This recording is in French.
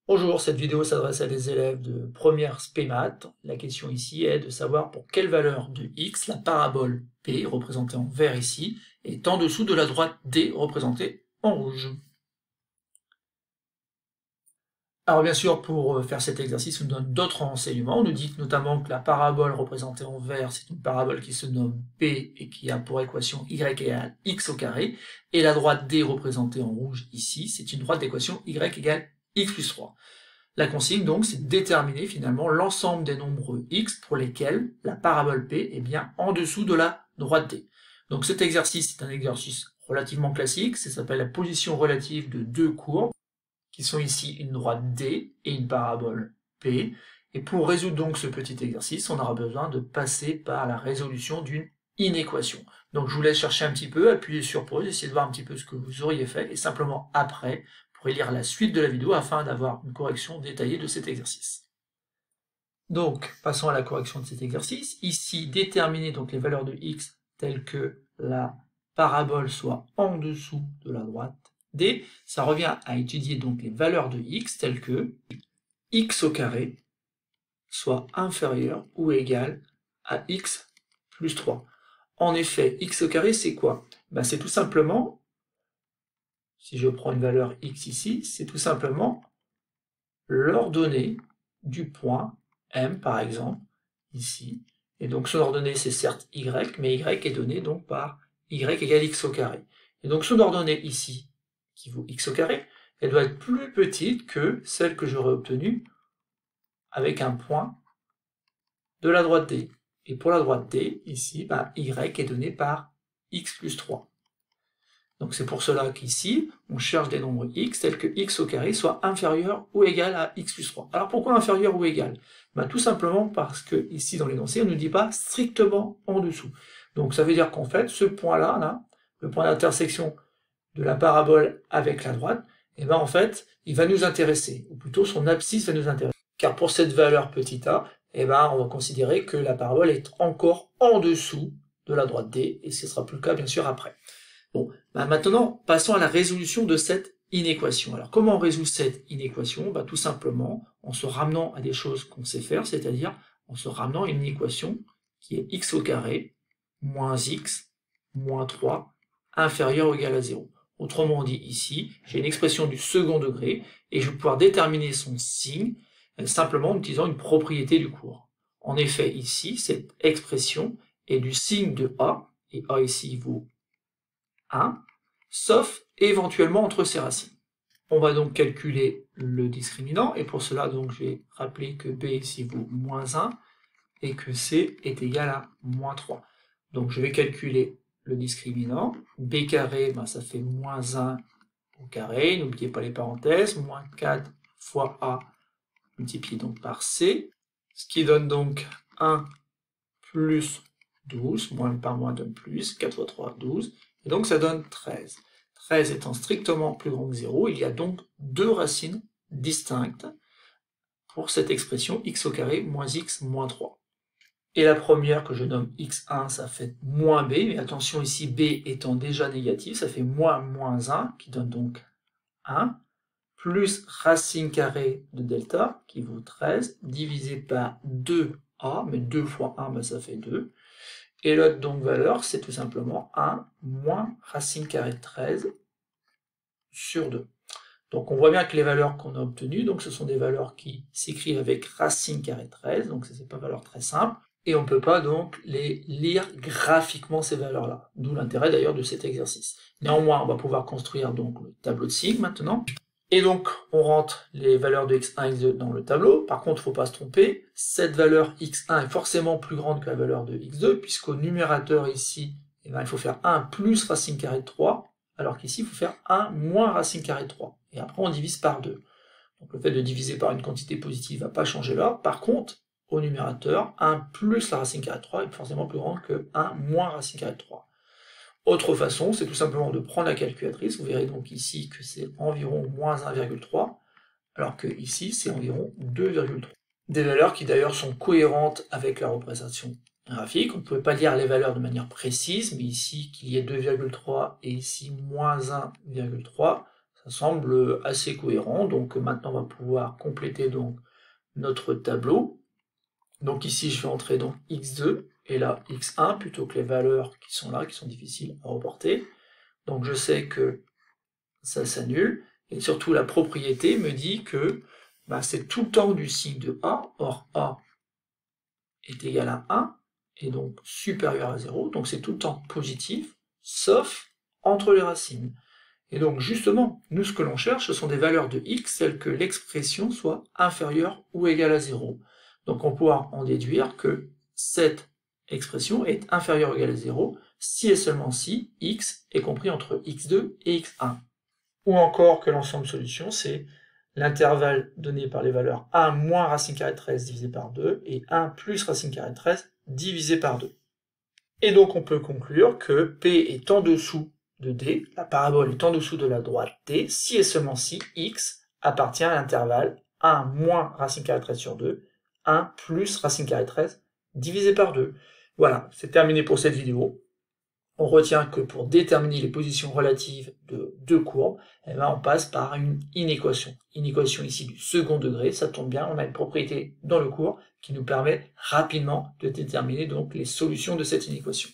Bonjour, cette vidéo s'adresse à des élèves de première spé maths. La question ici est de savoir pour quelle valeur de x la parabole P, représentée en vert ici, est en dessous de la droite D, représentée en rouge. Alors bien sûr, pour faire cet exercice, on nous donne d'autres renseignements. On nous dit notamment que la parabole représentée en vert, c'est une parabole qui se nomme P et qui a pour équation y égale x au carré. Et la droite D représentée en rouge ici, c'est une droite d'équation y égale x plus 3. La consigne, donc, c'est de déterminer finalement l'ensemble des nombres x pour lesquels la parabole P est bien en dessous de la droite D. Donc cet exercice est un exercice relativement classique, ça s'appelle la position relative de deux courbes, qui sont ici une droite D et une parabole P. Et pour résoudre donc ce petit exercice, on aura besoin de passer par la résolution d'une inéquation. Donc je vous laisse chercher un petit peu, appuyer sur pause, essayer de voir un petit peu ce que vous auriez fait, et simplement après, vous pourrez lire la suite de la vidéo afin d'avoir une correction détaillée de cet exercice. Donc, passons à la correction de cet exercice. Ici, déterminer donc les valeurs de x telles que la parabole soit en dessous de la droite D. Ça revient à étudier donc les valeurs de x telles que x au carré soit inférieur ou égal à x plus 3. En effet, x au carré, c'est quoi? C'est tout simplement, si je prends une valeur x ici, c'est tout simplement l'ordonnée du point M, par exemple, ici. Et donc son ordonnée, c'est certes y, mais y est donné donc par y égale x au carré. Et donc son ordonnée ici, qui vaut x au carré, elle doit être plus petite que celle que j'aurais obtenue avec un point de la droite D. Et pour la droite D, ici, y est donné par x plus 3. Donc c'est pour cela qu'ici, on cherche des nombres x tels que x au carré soit inférieur ou égal à x plus 3. Alors pourquoi inférieur ou égal? Tout simplement parce que ici dans l'énoncé, on ne nous dit pas strictement en dessous. Donc ça veut dire qu'en fait, ce point-là, là, le point d'intersection de la parabole avec la droite, en fait, il va nous intéresser, ou plutôt son abscisse va nous intéresser. Car pour cette valeur petit a, on va considérer que la parabole est encore en dessous de la droite D, et ce ne sera plus le cas bien sûr après. Bon, maintenant, passons à la résolution de cette inéquation. Alors, comment on résout cette inéquation? Tout simplement en se ramenant à des choses qu'on sait faire, c'est-à-dire en se ramenant à une inéquation qui est x au carré moins x moins 3 inférieur ou égal à 0. Autrement dit, ici, j'ai une expression du second degré et je vais pouvoir déterminer son signe simplement en utilisant une propriété du cours. En effet, ici, cette expression est du signe de a, et a ici vaut 1, sauf éventuellement entre ses racines. On va donc calculer le discriminant, et pour cela, donc, je vais rappeler que b ici vaut moins 1, et que c est égal à moins 3. Donc je vais calculer le discriminant. B carré, ça fait moins 1 au carré, n'oubliez pas les parenthèses, moins 4 fois a multiplié donc par c, ce qui donne donc 1 plus 12, moins par moins donne plus, 4 fois 3, 12, et donc ça donne 13. 13 étant strictement plus grand que 0, il y a donc deux racines distinctes pour cette expression x au carré moins x moins 3. Et la première que je nomme x1, ça fait moins b, mais attention ici, b étant déjà négatif, ça fait moins 1, qui donne donc 1, plus racine carrée de delta, qui vaut 13, divisé par 2a, mais 2 fois 1, ça fait 2. Et l'autre donc valeur, c'est tout simplement 1 moins racine carrée de 13 sur 2. Donc on voit bien que les valeurs qu'on a obtenues, donc ce sont des valeurs qui s'écrivent avec racine carrée de 13, donc ce n'est pas une valeur très simple, et on ne peut pas donc les lire graphiquement ces valeurs-là, d'où l'intérêt d'ailleurs de cet exercice. Néanmoins, on va pouvoir construire donc le tableau de signes maintenant. Et donc, on rentre les valeurs de x1 et x2 dans le tableau. Par contre, il ne faut pas se tromper, cette valeur x1 est forcément plus grande que la valeur de x2, puisqu'au numérateur ici, il faut faire 1 plus racine carrée de 3, alors qu'ici, il faut faire 1 moins racine carrée de 3. Et après, on divise par 2. Donc le fait de diviser par une quantité positive ne va pas changer là. Par contre, au numérateur, 1 plus la racine carrée de 3 est forcément plus grande que 1 moins racine carrée de 3. Autre façon, c'est tout simplement de prendre la calculatrice. Vous verrez donc ici que c'est environ moins 1,3, alors que ici c'est environ 2,3. Des valeurs qui d'ailleurs sont cohérentes avec la représentation graphique. On ne pouvait pas lire les valeurs de manière précise, mais ici qu'il y ait 2,3 et ici moins 1,3, Ça semble assez cohérent, donc maintenant on va pouvoir compléter donc notre tableau. Donc ici je vais entrer donc x2 et là x1 plutôt que les valeurs qui sont là, qui sont difficiles à reporter. Donc je sais que ça s'annule, et surtout la propriété me dit que c'est tout le temps du signe de A, or A est égal à 1, et donc supérieur à 0, donc c'est tout le temps positif, sauf entre les racines. Et donc justement, nous ce que l'on cherche, ce sont des valeurs de x telles que l'expression soit inférieure ou égale à 0. Donc on pourra en déduire que cette expression est inférieure ou égale à 0 si et seulement si x est compris entre x2 et x1. Ou encore que l'ensemble solution, c'est l'intervalle donné par les valeurs 1 moins racine carrée de 13 divisé par 2 et 1 plus racine carrée de 13 divisé par 2. Et donc on peut conclure que P est en dessous de D, la parabole est en dessous de la droite D, si et seulement si x appartient à l'intervalle 1 moins racine carrée de 13 sur 2, 1 plus racine carrée de 13 divisé par 2. Voilà, c'est terminé pour cette vidéo. On retient que pour déterminer les positions relatives de deux courbes, on passe par une inéquation. Inéquation ici du second degré, ça tombe bien, on a une propriété dans le cours qui nous permet rapidement de déterminer donc les solutions de cette inéquation.